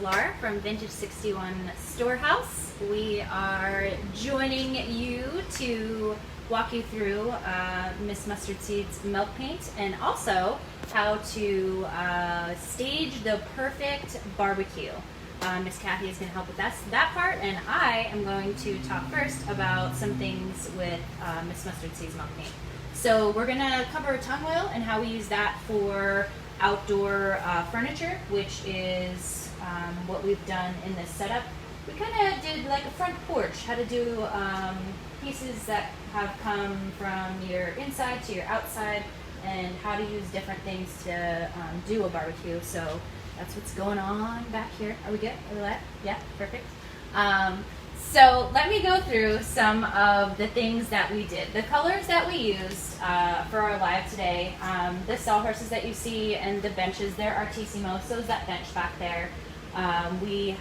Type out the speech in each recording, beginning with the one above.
Laura from Vintage 61 Storehouse. We are joining you to walk you through Miss Mustard Seed's milk paint and also how to stage the perfect barbecue. Miss Kathy is going to help with that part, and I am going to talk first about some things with Miss Mustard Seed's milk paint. So we're going to cover tung oil and how we use that for outdoor furniture, which is what we've done in this setup. We kind of did like a front porch, how to do pieces that have come from your inside to your outside, and how to use different things to do a barbecue. So that's what's going on back here. Are we good? Are we lit? Yeah, perfect. So let me go through some of the things that we did. The colors that we used for our live today, the sawhorses that you see and the benches, they're Artissimo. So is that bench back there. We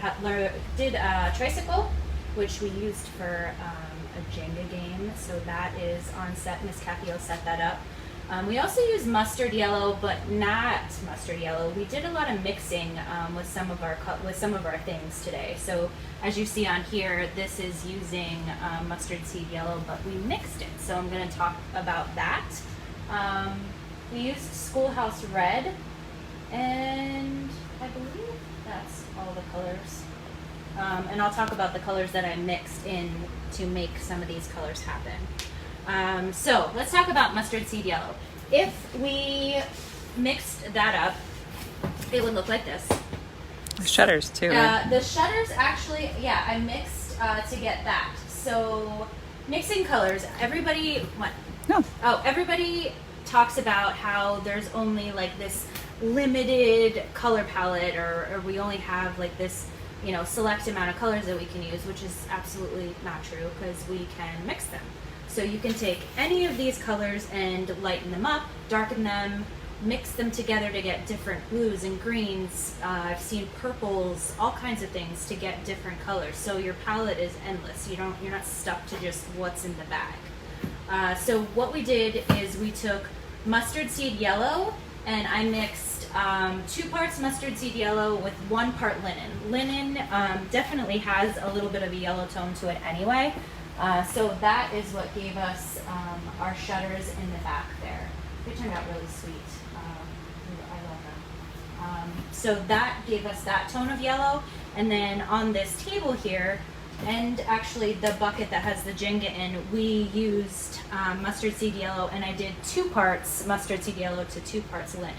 did a tricycle, which we used for a Jenga game. So that is on set. Miss Kathy will set that up. We also used mustard yellow, but not mustard yellow. We did a lot of mixing with some of our things today. So as you see on here, this is using mustard seed yellow, but we mixed it. So I'm going to talk about that. We used Schoolhouse red, and I believe that's all the colors. And I'll talk about the colors that I mixed in to make some of these colors happen. So let's talk about mustard seed yellow. If we mixed that up, it would look like this. The shutters too, right? The shutters actually, yeah, I mixed to get that. So mixing colors, everybody, what? No. Oh, everybody talks about how there's only like this limited color palette, or we only have like this, select amount of colors that we can use, which is absolutely not true because we can mix them. So you can take any of these colors and lighten them up, darken them, mix them together to get different blues and greens. I've seen purples, all kinds of things to get different colors. So your palette is endless. You're not stuck to just what's in the bag. So what we did is we took mustard seed yellow, and I mixed 2 parts mustard seed yellow with 1 part linen. Linen definitely has a little bit of a yellow tone to it anyway. So that is what gave us our shutters in the back there. They turned out really sweet. I love them. So that gave us that tone of yellow. And then on this table here, and actually the bucket that has the Jenga in, we used mustard seed yellow, and I did 2 parts mustard seed yellow to 2 parts linen.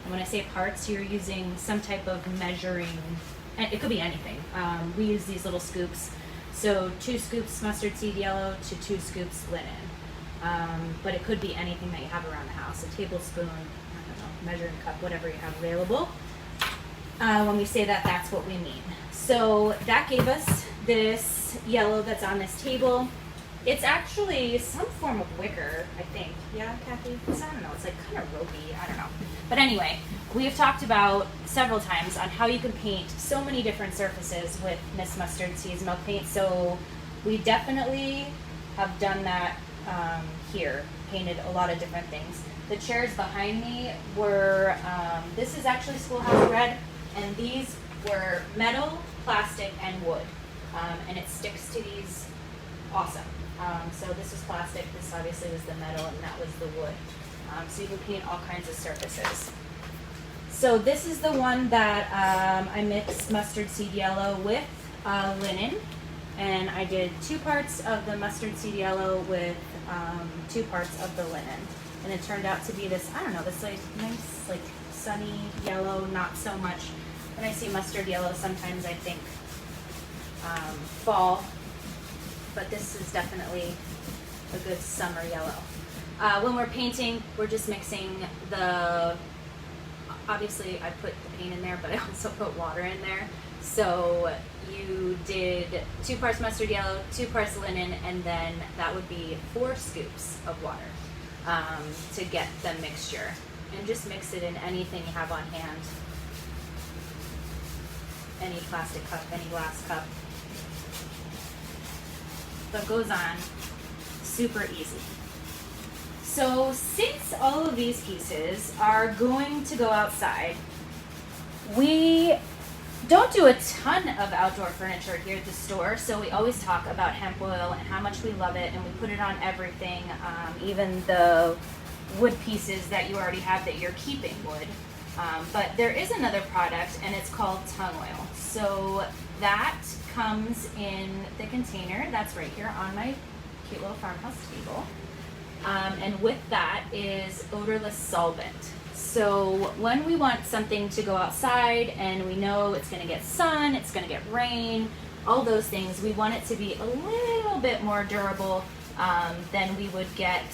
And when I say parts, you're using some type of measuring, it could be anything. We use these little scoops. So 2 scoops mustard seed yellow to 2 scoops linen. But it could be anything that you have around the house. A tablespoon, I don't know, measuring cup, whatever you have available. When we say that, that's what we mean. So that gave us this yellow that's on this table. It's actually some form of wicker, I think. Yeah, Kathy? I don't know. It's like kind of ropey. I don't know. But anyway, we have talked about several times on how you can paint so many different surfaces with Miss Mustard Seed's milk paint. So we definitely have done that here. Painted a lot of different things. The chairs behind me were, this is actually Schoolhouse red, and these were metal, plastic, and wood. And it sticks to these awesome. So this was plastic, this obviously was the metal, and that was the wood. So you can paint all kinds of surfaces. So this is the one that I mixed mustard seed yellow with linen, and I did 2 parts of the mustard seed yellow with 2 parts of the linen. And it turned out to be this, I don't know, this like nice like sunny yellow, not so much. When I see mustard yellow, sometimes I think fall, but this is definitely a good summer yellow. When we're painting, we're just mixing obviously I put the paint in there, but I also put water in there. So you did 2 parts mustard yellow, 2 parts linen, and then that would be 4 scoops of water to get the mixture. And just mix it in anything you have on hand. Any plastic cup, any glass cup. That goes on super easy. So since all of these pieces are going to go outside, we don't do a ton of outdoor furniture here at the store, so we always talk about hemp oil and how much we love it, and we put it on everything, even the wood pieces that you already have that you're keeping wood. But there is another product, and it's called Tung Oil. So that comes in the container that's right here on my cute little farmhouse table. And with that is odorless solvent. So when we want something to go outside and we know it's going to get sun, it's going to get rain, all those things, we want it to be a little bit more durable than we would get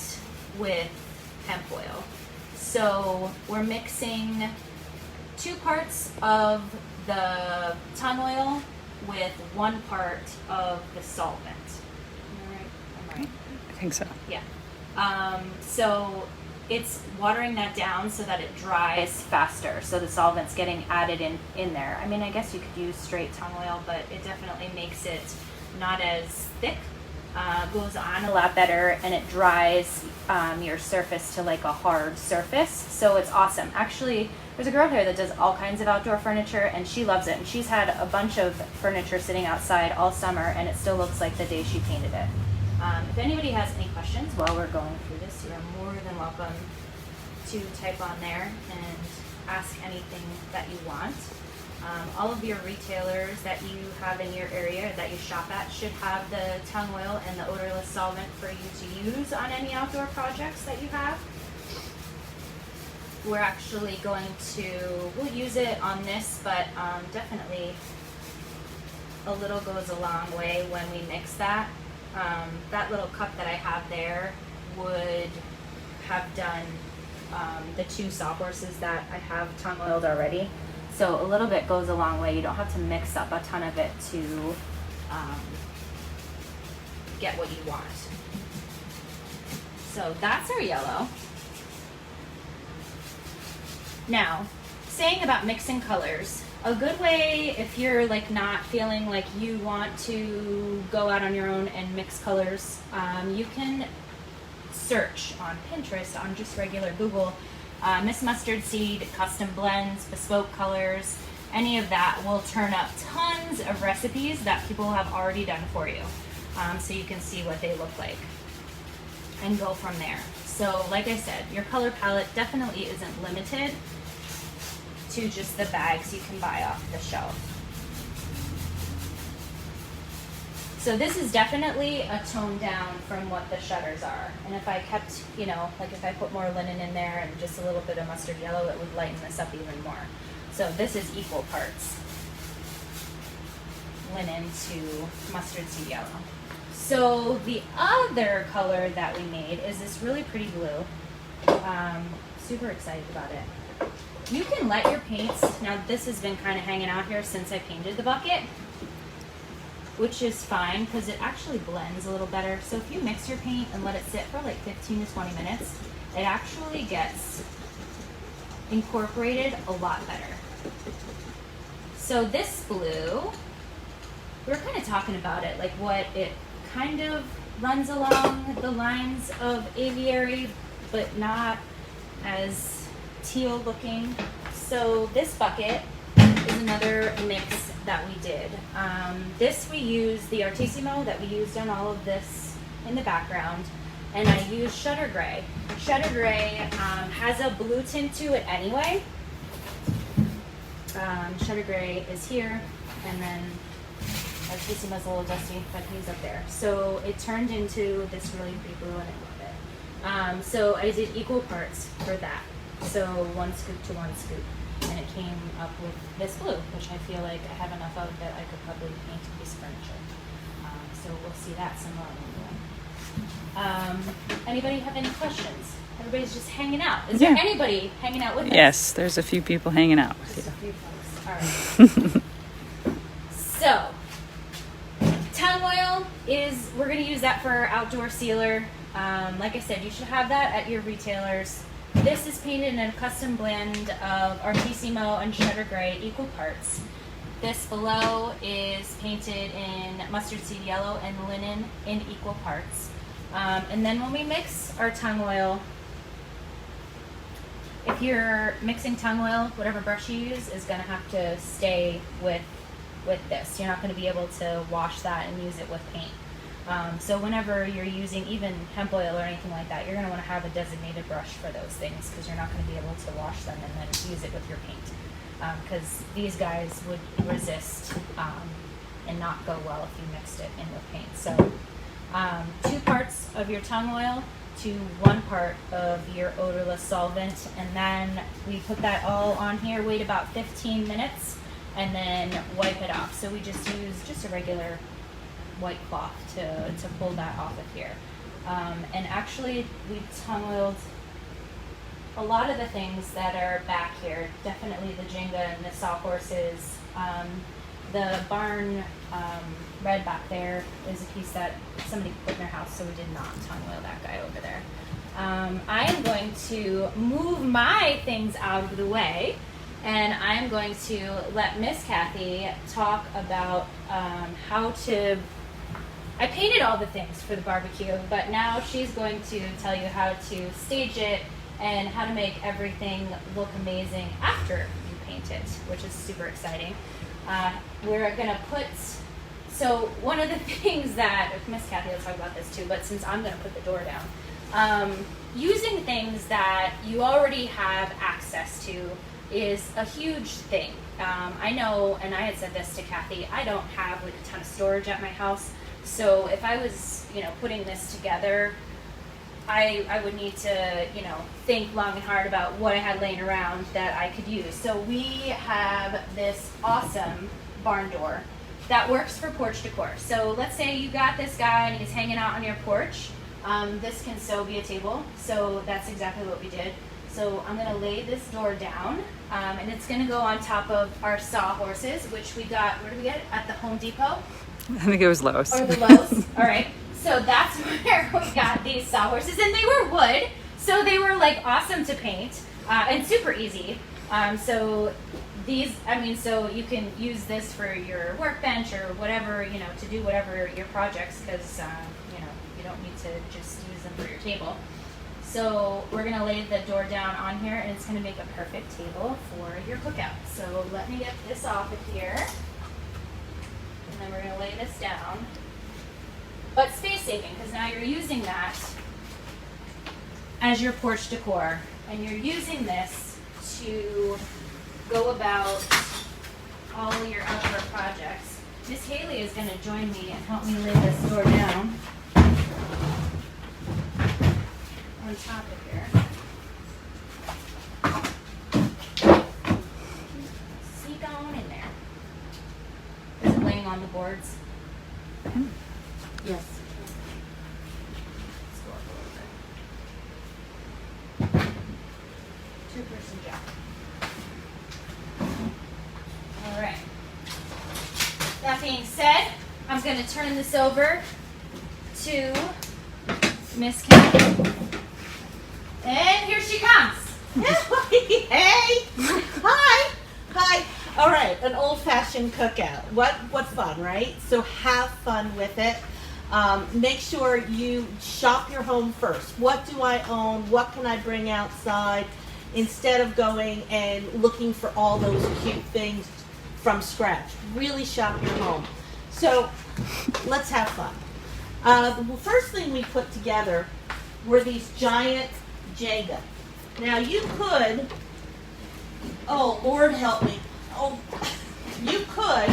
with hemp oil. So we're mixing 2 parts of the tung oil with 1 part of the solvent. Am I right? I'm right. I think so. Yeah. So it's watering that down so that it dries faster. So the solvent's getting added in there. I mean, I guess you could use straight tung oil, but it definitely makes it not as thick. Goes on a lot better, and it dries your surface to like a hard surface. So it's awesome. Actually, there's a girl here that does all kinds of outdoor furniture, and she loves it. And she's had a bunch of furniture sitting outside all summer, and it still looks like the day she painted it. If anybody has any questions while we're going through this, you are more than welcome to type on there and ask anything that you want. All of your retailers that you have in your area that you shop at should have the tung oil and the odorless solvent for you to use on any outdoor projects that you have. We're actually we'll use it on this, but definitely a little goes a long way when we mix that. That little cup that I have there would have done the 2 sawhorses that I have tung oiled already. So a little bit goes a long way. You don't have to mix up a ton of it to get what you want. So that's our yellow. Now, saying about mixing colors, a good way if you're like not feeling like you want to go out on your own and mix colors, you can search on Pinterest, on just regular Google, Miss Mustard Seed, custom blends, bespoke colors, any of that will turn up tons of recipes that people have already done for you. So you can see what they look like and go from there. So like I said, your color palette definitely isn't limited to just the bags you can buy off the shelf. So this is definitely a tone down from what the shutters are. And if I kept, like if I put more linen in there and just a little bit of mustard yellow, it would lighten this up even more. So this is equal parts linen to mustard seed yellow. So the other color that we made is this really pretty blue. Super excited about it. You can let your paints, now this has been kind of hanging out here since I painted the bucket, which is fine because it actually blends a little better. So if you mix your paint and let it sit for like 15 to 20 minutes, it actually gets incorporated a lot better. So this blue, we were kind of talking about it, like what it kind of runs along the lines of aviary, but not as teal looking. So this bucket is another mix that we did. This we used the Artesimo that we used on all of this in the background, and I used Shutter Gray. Shutter Gray has a blue tint to it anyway. Shutter Gray is here, and then Artesimo's a little dusty, but he's up there. So it turned into this really pretty blue, and I love it. So I did equal parts for that. So 1 scoop to 1 scoop. And it came up with this blue, which I feel like I have enough of that I could probably paint a piece of furniture. So we'll see that some more when we're done. Anybody have any questions? Everybody's just hanging out. Is there anybody hanging out with us? Yes, there's a few people hanging out with Just you. a few folks. All right. So, tung oil is, we're going to use that for our outdoor sealer. Like I said, you should have that at your retailers. This is painted in a custom blend of Artesimo and Shutter Gray, equal parts. This below is painted in mustard seed yellow and linen in equal parts. And then when we mix our tung oil, if you're mixing tung oil, whatever brush you use is going to have to stay with this. You're not going to be able to wash that and use it with paint. So whenever you're using even hemp oil or anything like that, you're going to want to have a designated brush for those things, because you're not going to be able to wash them and then use it with your paint. Because these guys would resist and not go well if you mixed it in with paint. So 2 parts of your tung oil to 1 part of your odorless solvent, and then we put that all on here, wait about 15 minutes, and then wipe it off. So we just use just a regular white cloth to pull that off of here. And actually we tung oiled a lot of the things that are back here, definitely the Jenga and the sawhorses. The barn red back there is a piece that somebody put in their house, so we did not tung oil that guy over there. I am going to move my things out of the way, and I'm going to let Miss Kathy talk about how to. I painted all the things for the barbecue, but now she's going to tell you how to stage it and how to make everything look amazing after you paint it, which is super exciting. We're gonna put, so one of the things that, Miss Kathy will talk about this too, but since I'm gonna put the door down, using things that you already have access to is a huge thing. I know, and I had said this to Kathy, I don't have like a ton of storage at my house, so if I was, putting this together, I would need to, think long and hard about what I had laying around that I could use. So we have this awesome barn door that works for porch decor. So let's say you got this guy and he's hanging out on your porch. This can so be a table. So that's exactly what we did. So I'm gonna lay this door down, and it's gonna go on top of our sawhorses, which we got, where did we get it? At the Home Depot? I think it was Lowe's. Or the Lowe's, all right. So that's where we got these sawhorses, and they were wood, so they were like awesome to paint and super easy. So these, so you can use this for your workbench or whatever, to do whatever your projects, because you don't need to just use them for your table. So we're gonna lay the door down on here, and it's gonna make a perfect table for your cookout. So let me get this off of here, and then we're gonna lay this down. But space saving, because now you're using that as your porch decor, and you're using this to go about all your outdoor projects. Miss Haley is going to join me and help me lay this door down on top of here. See, going in there. Is it laying on the boards? Yes. Let's go up a little bit. 2-person job. All right. That being said, I'm going to turn this over to Miss Kathy. And here she comes. Hey! Hi! Hi! All right, an old-fashioned cookout. What fun, right? So have fun with it. Make sure you shop your home first. What do I own? What can I bring outside? Instead of going and looking for all those cute things from scratch. Really shop your home. So let's have fun. The first thing we put together were these giant Jenga. Now you could, oh Lord help me, you could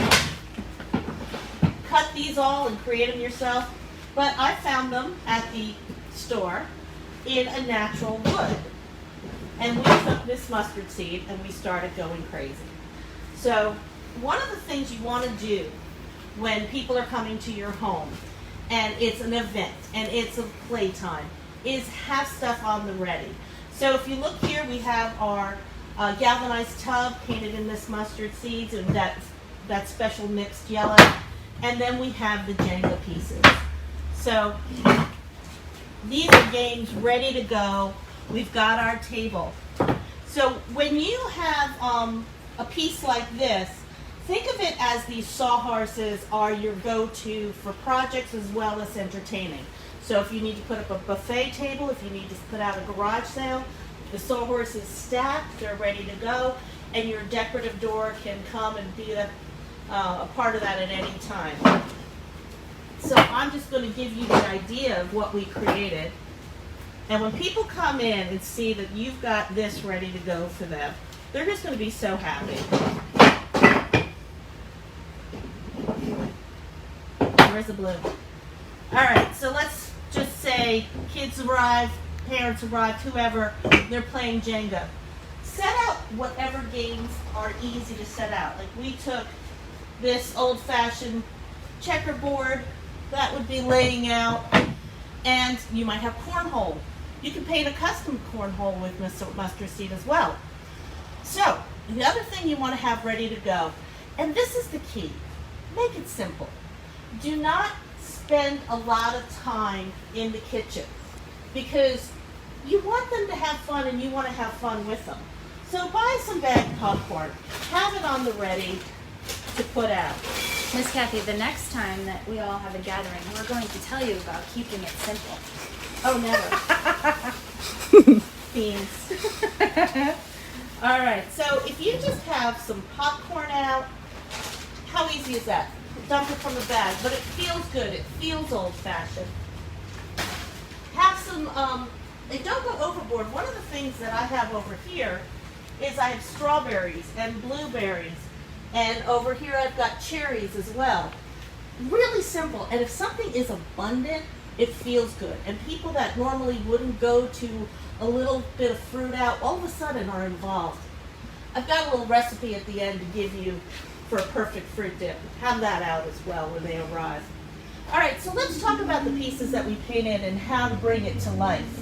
cut these all and create them yourself, but I found them at the store in a natural wood. And we took this mustard seed and we started going crazy. So one of the things you want to do when people are coming to your home and it's an event and it's a playtime is have stuff on the ready. So if you look here, we have our galvanized tub painted in this mustard seeds and that special mixed yellow. And then we have the Jenga pieces. So these are games ready to go. We've got our table. So when you have a piece like this, think of it as these sawhorses are your go-to for projects as well as entertaining. So if you need to put up a buffet table, if you need to put out a garage sale, The sawhorse is stacked, they're ready to go, and your decorative door can come and be a part of that at any time. So I'm just going to give you the idea of what we created. And when people come in and see that you've got this ready to go for them, they're just going to be so happy. Where's the blue? All right, so let's just say kids arrive, parents arrive, whoever, they're playing Jenga. Set out whatever games are easy to set out. Like we took this old-fashioned checkerboard, that would be laying out, and you might have cornhole. You can paint a custom cornhole with mustard seed as well. So, the other thing you want to have ready to go, and this is the key, make it simple. Do not spend a lot of time in the kitchen because you want them to have fun and you want to have fun with them. So buy some bagged popcorn, have it on the ready to put out. Miss Kathy, the next time that we all have a gathering, we're going to tell you about keeping it simple. Oh, never. Beans. All right, so if you just have some popcorn out, how easy is that? Dump it from the bag, but it feels good. It feels old-fashioned. Have some, and don't go overboard. One of the things that I have over here is I have strawberries and blueberries, and over here I've got cherries as well. Really simple, and if something is abundant, it feels good. And people that normally wouldn't go to a little bit of fruit out, all of a sudden are involved. I've got a little recipe at the end to give you for a perfect fruit dip. Have that out as well when they arrive. All right, so let's talk about the pieces that we painted and how to bring it to life.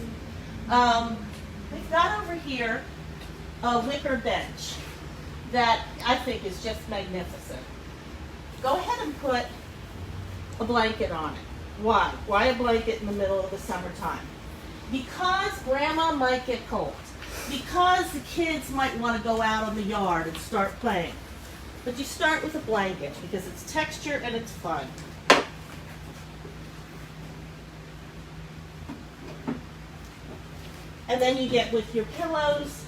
We've got over here a wicker bench that I think is just magnificent. Go ahead and put a blanket on it. Why? Why a blanket in the middle of the summertime? Because grandma might get cold. Because the kids might want to go out in the yard and start playing. But you start with a blanket because it's texture and it's fun. And then you get with your pillows.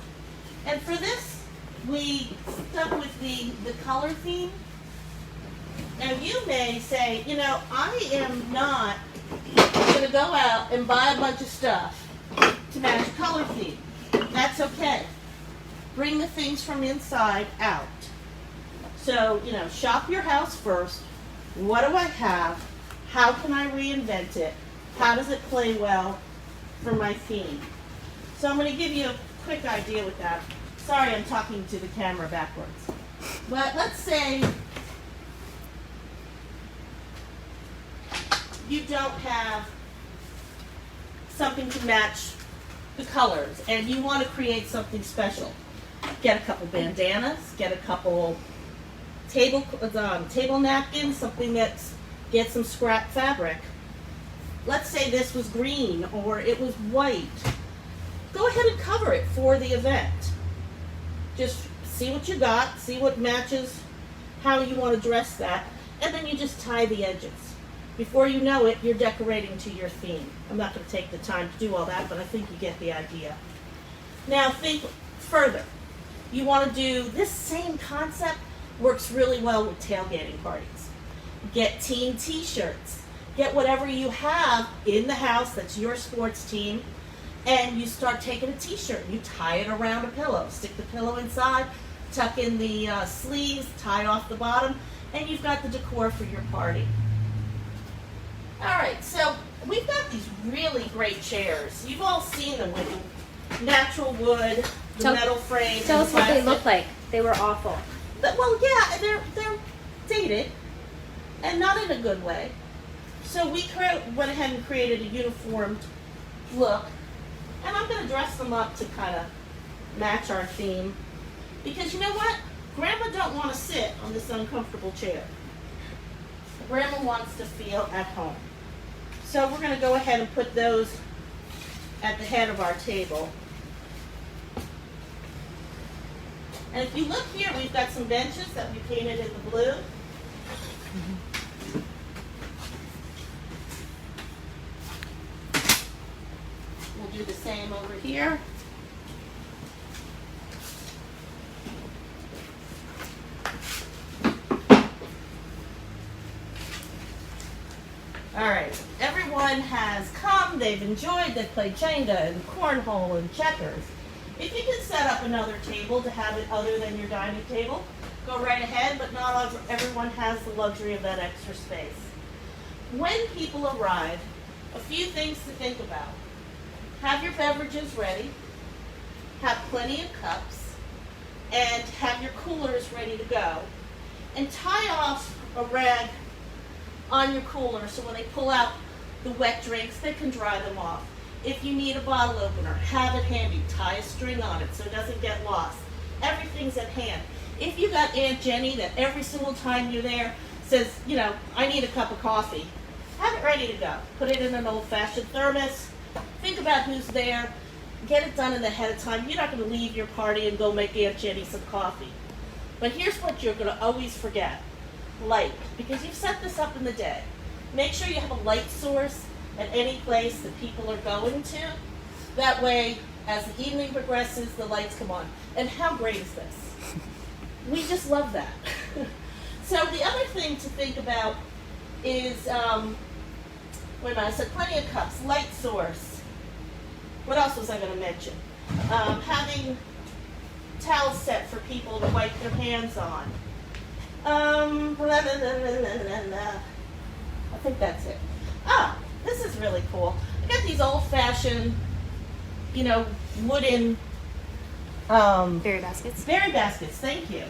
And for this, we stuck with the color theme. Now you may say, you know, I am not going to go out and buy a bunch of stuff to match color theme. That's okay. Bring the things from inside out. So, you know, shop your house first. What do I have? How can I reinvent it? How does it play well for my theme? So I'm going to give you a quick idea with that. Sorry, I'm talking to the camera backwards. But let's say you don't have something to match the colors and you want to create something special. Get a couple bandanas, get a couple table napkins, something that's, get some scrap fabric. Let's say this was green or it was white. Go ahead and cover it for the event. Just see what you got, see what matches, how you want to dress that, and then you just tie the edges. Before you know it, you're decorating to your theme. I'm not going to take the time to do all that, but I think you get the idea. Now think further. You want to do this same concept, works really well with tailgating parties. Get team t-shirts. Get whatever you have in the house that's your sports team, and you start taking a t-shirt. You tie it around a pillow. Stick the pillow inside, tuck in the sleeves, tie off the bottom, and you've got the decor for your party. All right, so we've got these really great chairs. You've all seen them with natural wood, the metal frame. Tell us what they look like. They were awful. Well, yeah, they're dated, and not in a good way. So we went ahead and created a uniformed look, and I'm going to dress them up to kind of match our theme. Because you know what? Grandma don't want to sit on this uncomfortable chair. Grandma wants to feel at home. So we're going to go ahead and put those at the head of our table. And if you look here, we've got some benches that we painted in the blue. We'll do the same over here. everyone has come, they've enjoyed, they've played Jenga and cornhole and checkers. If you can set up another table to have it other than your dining table, go right ahead, but not everyone has the luxury of that extra space. When people arrive, a few things to think about. Have your beverages ready, have plenty of cups, and have your coolers ready to go. And tie off a rag on your cooler so when they pull out the wet drinks, they can dry them off. If you need a bottle opener, have it handy. Tie a string on it so it doesn't get lost. Everything's at hand. If you got Aunt Jenny that every single time you're there says, you know, I need a cup of coffee, have it ready to go. Put it in an old-fashioned thermos. Think about who's there. Get it done in ahead of time. You're not going to leave your party and go make Aunt Jenny some coffee. But here's what you're going to always forget. Light. Because you've set this up in the day. Make sure you have a light source at any place that people are going to. That way, as the evening progresses, the lights come on. And how great is this? We just love that. So the other thing to think about is, I said plenty of cups, light source. What else was I going to mention? Having towels set for people to wipe their hands on. I think that's it. Ah, this is really cool. I got these old-fashioned, wooden Berry baskets. berry baskets. Thank you.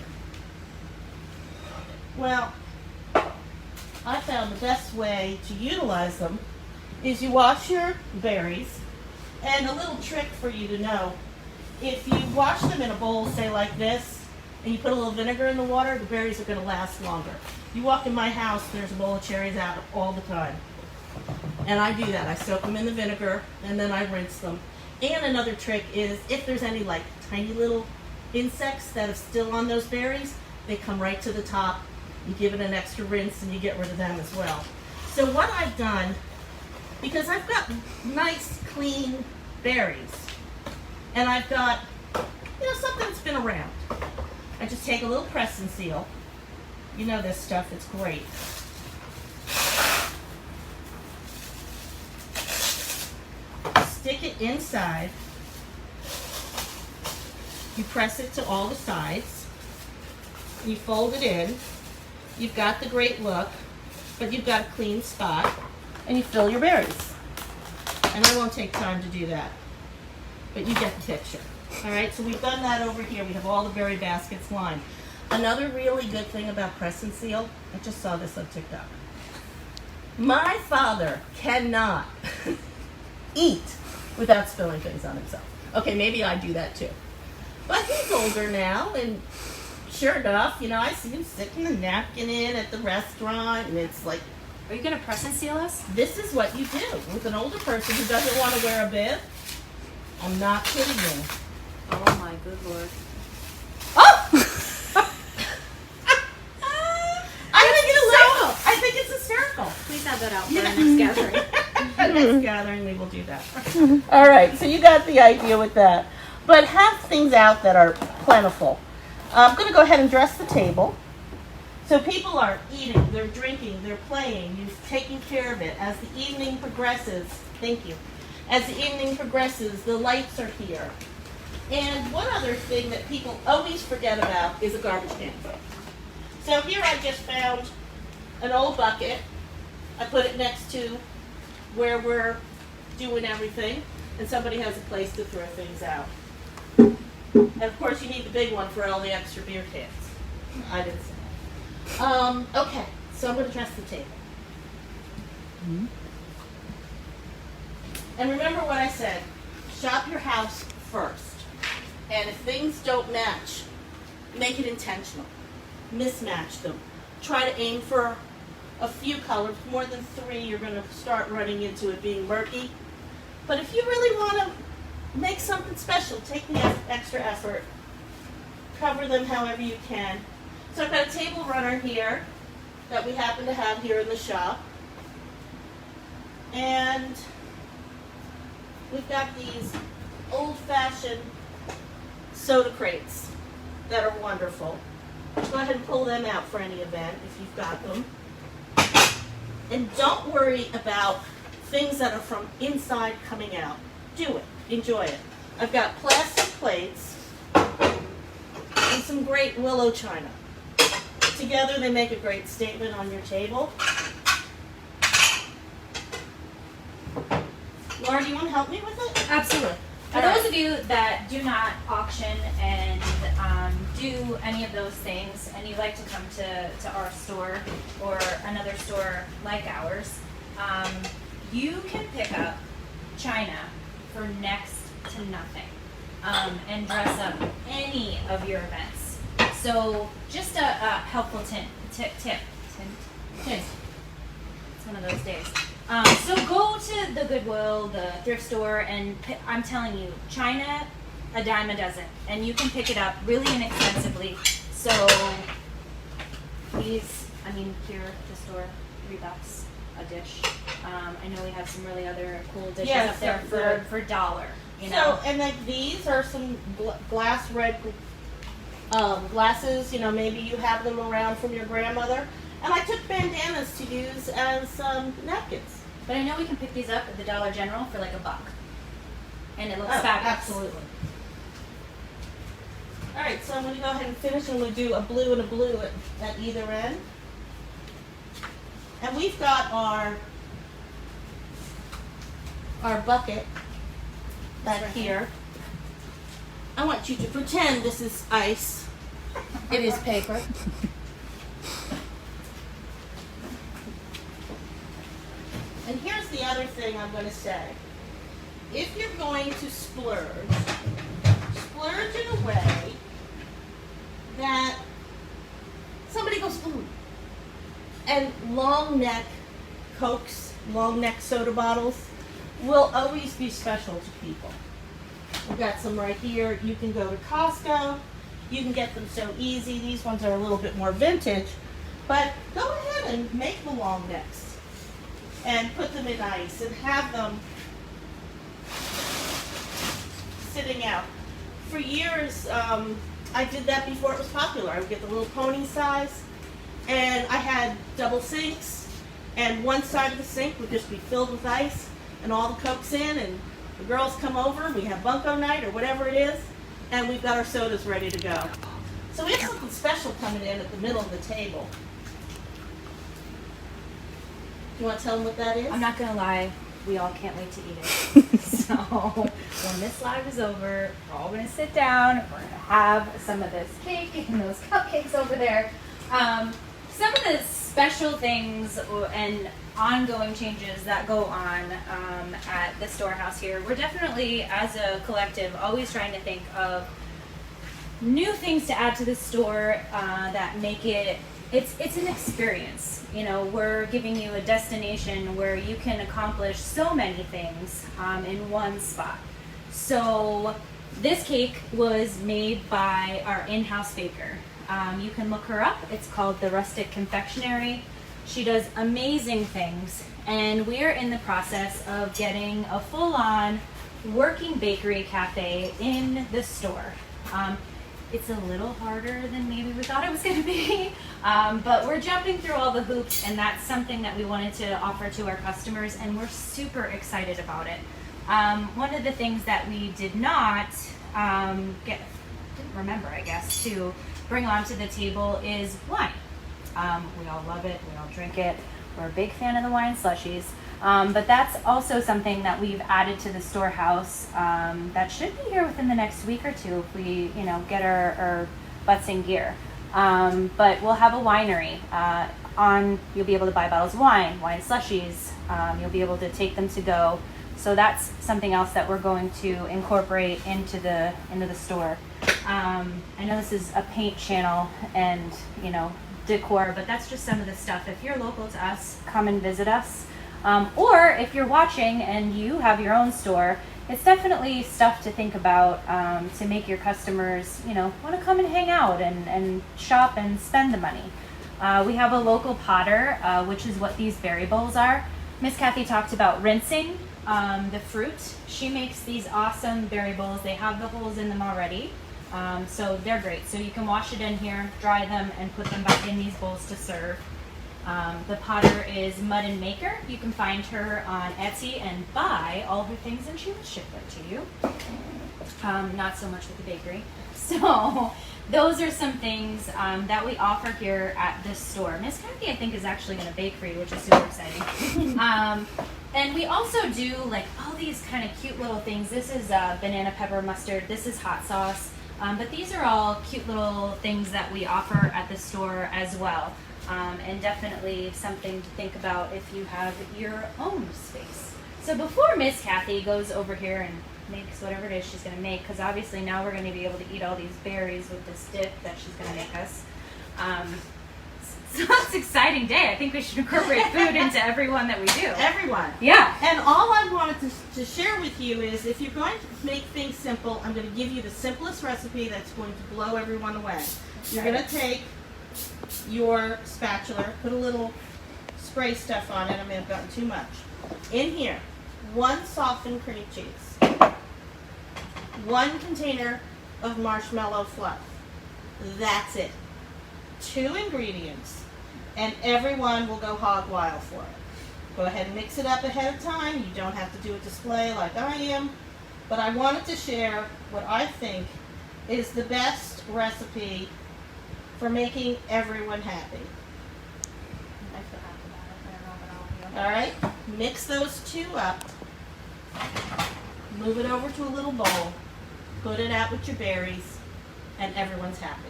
Well, I found the best way to utilize them is you wash your berries, and a little trick for you to know, if you wash them in a bowl, say like this, and you put a little vinegar in the water, the berries are going to last longer. You walk in my house, there's a bowl of cherries out all the time. And I do that. I soak them in the vinegar, and then I rinse them. And another trick is, if there's any like tiny little insects that are still on those berries, they come right to the top. You give it an extra rinse, and you get rid of them as well. So what I've done, because I've got nice, clean berries, and I've got, something that's been around. I just take a little press and seal. You know this stuff, it's great. Stick it inside. You press it to all the sides. You fold it in. You've got the great look, but you've got a clean spot, and you fill your berries. And I won't take time to do that, but you get the picture. All right, so we've done that over here. We have all the berry baskets lined. Another really good thing about press and seal, I just saw this on TikTok. My father cannot eat without spilling things on himself. Okay, maybe I do that too. But he's older now, and sure enough, I see him sticking the napkin in at the restaurant, and it's like, Are you going to press and seal us? this is what you do with an older person who doesn't want to wear a bib. I'm not kidding you. Oh my good lord. I think it's hysterical. Please have that out for our next gathering. Next gathering, we will do that. All right, so you got the idea with that. But have things out that are plentiful. I'm going to go ahead and dress the table. So people are eating, they're drinking, they're playing, you've taken care of it. As the evening progresses, thank you. As the evening progresses, the lights are here. And one other thing that people always forget about is a garbage can. So here I just found an old bucket. I put it next to where we're doing everything, and somebody has a place to throw things out. And of course you need the big one for all the extra beer cans. I didn't say that. Okay, so I'm going to dress the table. Mm-hmm. And remember what I said, shop your house first. And if things don't match, make it intentional. Mismatch them. Try to aim for a few colors. More than 3, you're going to start running into it being murky. But if you really want to make something special, take the extra effort. Cover them however you can. So I've got a table runner here that we happen to have here in the shop. And we've got these old-fashioned soda crates that are wonderful. Go ahead and pull them out for any event if you've got them. And don't worry about things that are from inside coming out. Do it. Enjoy it. I've got plastic plates and some great willow china. Together they make a great statement on your table. Laura, do you want to help me with it? Absolutely. For those of you that do not auction and do any of those things, and you like to come to our store or another store like ours, you can pick up china for next to nothing and dress up any of your events. So just a helpful tip. It's one of those days. So go to the Goodwill, the thrift store, and I'm telling you, china, a dime a dozen, and you can pick it up really inexpensively. So these, I mean, here at the store, $3 a dish. I know we have some really other cool dishes up there for $1. You know? So, and like these are some glass red glasses. You know, maybe you have them around from your grandmother. And I took bandanas to use as napkins. But I know we can pick these up at the Dollar General for like $1. And it looks Oh, fabulous. absolutely. All right, so I'm going to go ahead and finish. I'm going to do a blue and a blue at either end. And we've got our bucket back here. I want you to pretend this is ice. It is paper. And here's the other thing I'm going to say. If you're going to splurge in a way that somebody goes, ooh, and long neck Cokes, long neck soda bottles will always be special to people. We've got some right here. You can go to Costco. You can get them so easy. These ones are a little bit more vintage, but go ahead and make the long necks and put them in ice and have them sitting out. For years, I did that before it was popular. I would get the little pony size, and I had double sinks, and one side of the sink would just be filled with ice, and all the Cokes in, and the girls come over, we have bunko night or whatever it is, and we've got our sodas ready to go. So we have something special coming in at the middle of the table. Do you want to tell them what that is? I'm not gonna lie, we all can't wait to eat it. So when this live is over, we're all gonna sit down. We're gonna have some of this cake and those cupcakes over there. Some of the special things and ongoing changes that go on at the Storehouse here, we're definitely, as a collective, always trying to think of new things to add to the store that make it, it's an experience. You know, we're giving you a destination where you can accomplish so many things in one spot. So this cake was made by our in-house baker. You can look her up. It's called the Rustic Confectionery. She does amazing things, and we're in the process of getting a full-on working bakery cafe in the store. It's a little harder than maybe we thought it was going to be, but we're jumping through all the hoops, and that's something that we wanted to offer to our customers, and we're super excited about it. One of the things that we did not didn't remember, I guess, to bring onto the table is wine. We all love it, we all drink it. We're a big fan of the wine slushies. But that's also something that we've added to the Storehouse that should be here within the next week or two if we, get our butts in gear. But we'll have a winery. You'll be able to buy bottles of wine slushies. You'll be able to take them to go. So that's something else that we're going to incorporate into the store. I know this is a paint channel and decor, but that's just some of the stuff. If you're local to us, come and visit us. Or if you're watching and you have your own store, it's definitely stuff to think about to make your customers, want to come and hang out and shop and spend the money. We have a local potter, which is what these berry bowls are. Miss Kathy talked about rinsing the fruit. She makes these awesome berry bowls. They have the holes in them already. So they're great. So you can wash it in here, dry them, and put them back in these bowls to serve. The potter is Mud and Maker. You can find her on Etsy and buy all her things, and she will ship it to you. Not so much with the bakery. So those are some things that we offer here at this store. Miss Kathy, I think, is actually going to bake for you, which is super exciting. And we also do like all these kind of cute little things. This is banana pepper mustard. This is hot sauce. But these are all cute little things that we offer at the store as well. And definitely something to think about if you have your own space. So before Miss Kathy goes over here and makes whatever it is she's going to make, because obviously now we're going to be able to eat all these berries with this dip that she's going to make us. So it's an exciting day. I think we should incorporate food into everyone that we do. Everyone. Yeah. And all I wanted to share with you is if you're going to make things simple, I'm going to give you the simplest recipe that's going to blow everyone away. You're going to take your spatula, put a little spray stuff on it. I may have gotten too much. In here, 1 softened cream cheese, 1 container of marshmallow fluff. That's it. 2 ingredients, and everyone will go hog wild for it. Go ahead and mix it up ahead of time. You don't have to do a display like I am, but I wanted to share what I think is the best recipe for making everyone happy. I feel happy about it. I don't know about all of you. All right, mix those 2 up, move it over to a little bowl, put it out with your berries, and everyone's happy.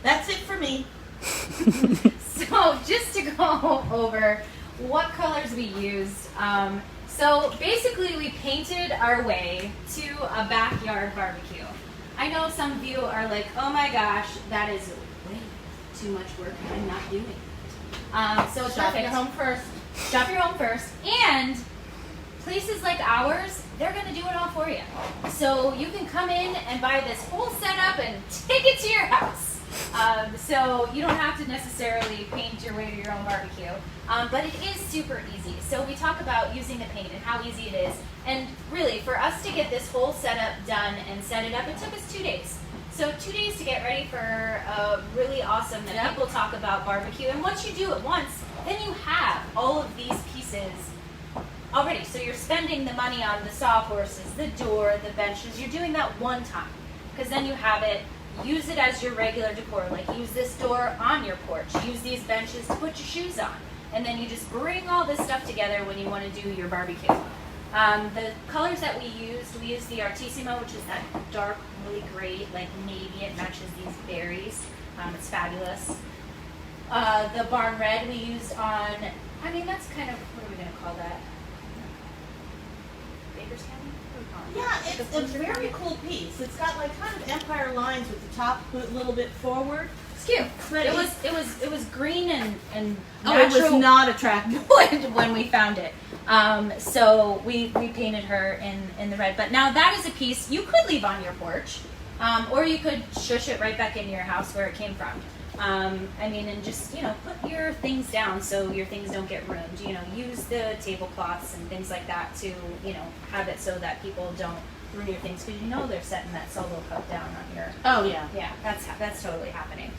That's it for me. So just to go over what colors we used. So basically we painted our way to a backyard barbecue. I know some of you are like, oh my gosh, that is way too much work. I'm not doing it. So Shop perfect. your home first. Shop your home first. And places like ours, they're going to do it all for you. So you can come in and buy this whole setup and take it to your house. So you don't have to necessarily paint your way to your own barbecue, but it is super easy. So we talk about using the paint and how easy it is. And really, for us to get this whole setup done and set it up, it took us 2 days. So 2 days to get ready for a really awesome that people talk about barbecue. And once you do it once, then you have all of these pieces already. So you're spending the money on the sawhorses, the door, the benches. You're doing that one time, because then you have it. Use it as your regular decor. Like use this door on your porch. Use these benches to put your shoes on. And then you just bring all this stuff together when you want to do your barbecue. The colors that we used the Artissimo, which is that dark, really great, like navy. It matches these berries. It's fabulous. The Barn Red we used on, I mean, that's kind of, what are we going to call that? Baker's Candy? Yeah, it's a very cool piece. It's got like kind of empire lines with the top a little bit forward. It's cute. But It was green and it natural was not attractive. wood when we found it. So we painted her in the red. But now that is a piece you could leave on your porch, or you could shush it right back into your house where it came from. I mean, and just, put your things down so your things don't get ruined. Use the tablecloths and things like that to, have it so that people don't ruin your things, because they're setting that solo cup down on your. Oh yeah. Yeah, that's totally happening.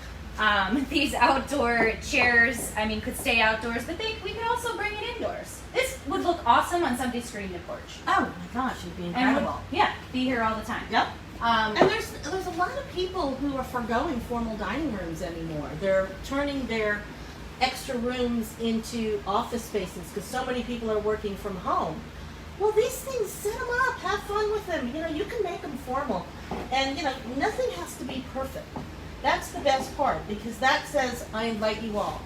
These outdoor chairs, could stay outdoors, but we could also bring it indoors. This would look awesome on somebody's screened porch. Oh my gosh, it'd be And incredible. be here all the time. Yep. Um, And there's a lot of people who are foregoing formal dining rooms anymore. They're turning their extra rooms into office spaces because so many people are working from home. Well, these things, set them up, have fun with them. You can make them formal. And, nothing has to be perfect. That's the best part, because that says, I invite you all.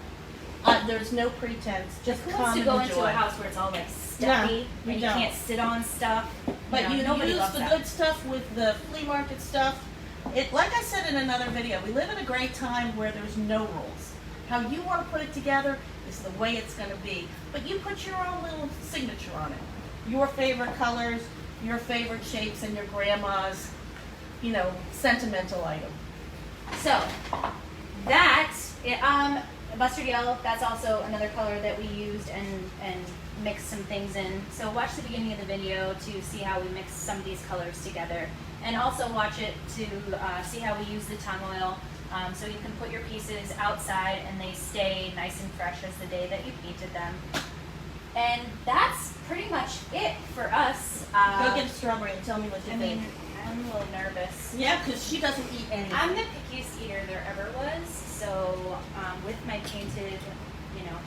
There's no pretense, just who come wants to and go enjoy. into a house where it's all like stuffy we and you don't. can't sit on stuff? But you nobody use loves the that. good stuff with the flea market stuff. Like I said in another video, we live in a great time where there's no rules. How you want to put it together is the way it's going to be. But you put your own little signature on it. Your favorite colors, your favorite shapes, and your grandma's, sentimental item. So that mustard yellow, that's also another color that we used and mixed some things in. So watch the beginning of the video to see how we mix some of these colors together. and also watch it to see how we use the tung oil. So you can put your pieces outside and they stay nice and fresh as the day that you painted them. And that's pretty much it for us. Go get a strawberry and tell me what you I think. mean, I'm a little nervous. Yeah, because she doesn't eat anything. I'm the pickiest eater there ever was, so with my painted,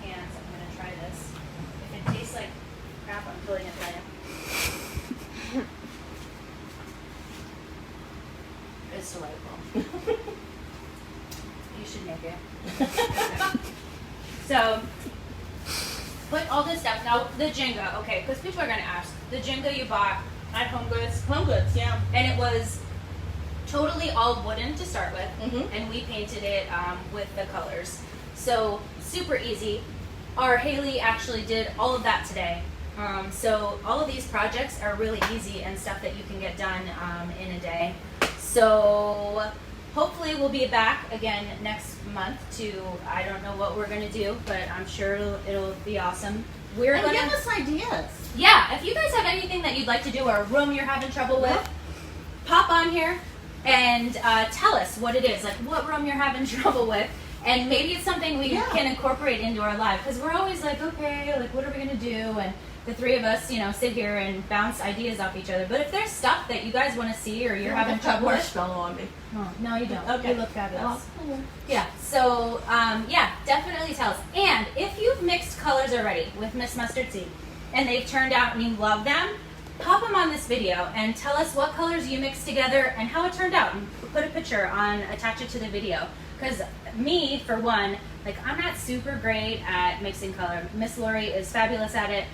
hands, I'm gonna try this. If it tastes like crap, I'm totally gonna try it. It's delightful. You should make it. So, put all this stuff. Now, the Jenga, okay, because people are gonna ask. The Jenga you bought at Home Goods, Home Goods, yeah. and it was totally all wooden to start with, Mhm. and we painted it with the colors. So super easy. Our Haley actually did all of that today. So all of these projects are really easy and stuff that you can get done in a day. So hopefully we'll be back again next month to, I don't know what we're gonna do, but I'm sure it'll be awesome. We're And gonna give us ideas. yeah, if you guys have anything that you'd like to do or a room you're having trouble with, pop on here and tell us what it is, like what room you're having trouble with, and maybe it's something we can incorporate into our life, because we're always like, okay, like what are we gonna do? And the three of us, sit here and bounce ideas off each other. But if there's stuff that you guys want to see or you're having trouble with, marshmallow on me. oh, no, you don't. Okay. You look fabulous. Oh. Yeah, so definitely tell us. And if you've mixed colors already with Miss Mustard Seed and they've turned out and you love them, pop them on this video and tell us what colors you mixed together and how it turned out. And put a picture attach it to the video. Because me, for one, I'm not super great at mixing color. Miss Lori is fabulous at it,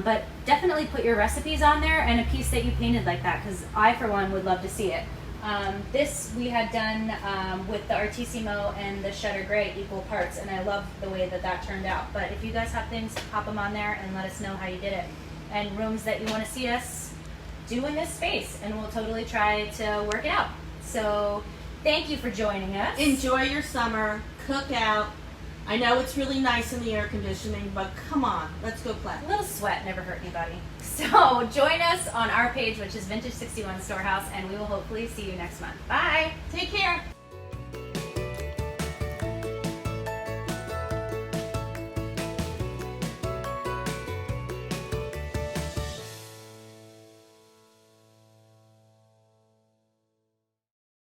but definitely put your recipes on there and a piece that you painted like that, because I, for one, would love to see it. This we had done with the Artissimo and the Shutter Gray equal parts, and I love the way that turned out. But if you guys have things, pop them on there and let us know how you did it. And rooms that you want to see us do in this space, and we'll totally try to work it out. So thank you for joining us. Enjoy your summer. Cook out. I know it's really nice in the air conditioning, but come on, let's go play. A little sweat never hurt anybody. So join us on our page, which is Vintage 61 Storehouse, and we will hopefully see you next month. Bye!